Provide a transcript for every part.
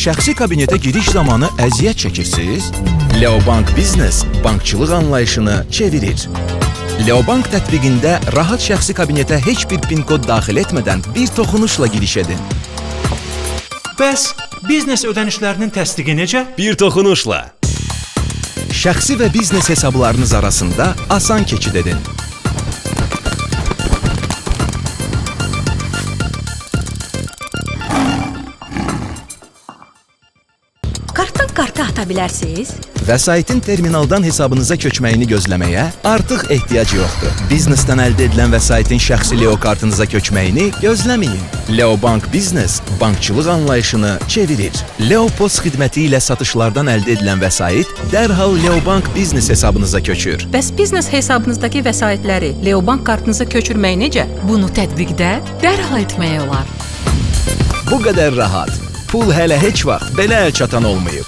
şəxsi kabinetə giriş zamanı əziyyət çəkirsiniz? Leobank Biznes bankçılıq anlayışını çevirir. Leobank tətbiqində rahat şəxsi kabinetə heç bir PIN kod daxil etmədən bir toxunuşla giriş edin. Bəs biznes ödənişlərinin təsdiqi necə? Bir toxunuşla. Şəxsi və biznes hesablarınız arasında asan keçid edin. Kartdan karta ata bilərsiniz? Vəsaitin terminaldan hesabınıza köçməyini gözləməyə artıq ehtiyac yoxdur. Biznesdən əldə edilən vəsaitin şəxsi Leo kartınıza köçməyini gözləməyin. Leobank Biznes bankçılıq anlayışını çevirir. Leo Post xidməti ilə satışlardan əldə edilən vəsait dərhal Leobank Biznes hesabınıza köçür. Bəs biznes hesabınızdakı vəsaitləri Leobank kartınıza köçürmək necə? Bunu tətbiqdə dərhal etmək olar. Bu qədər rahat. Pul hələ heç vaxt belə əl çatan olmayıb.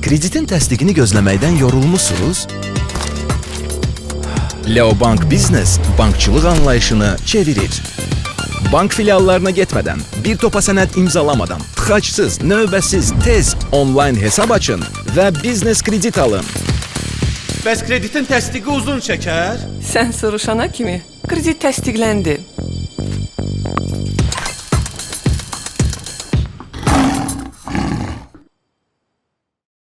Kreditin təsdiqini gözləməkdən yorulmusunuz? Leobank Biznes bankçılıq anlayışını çevirir. Bank filiallarına getmədən, bir topa sənəd imzalamadan, tıxacsız, növbəsiz, tez onlayn hesab açın və biznes kredit alın. Bəs kreditin təsdiqi uzun çəkər? Sən soruşana kimi kredit təsdiqləndi.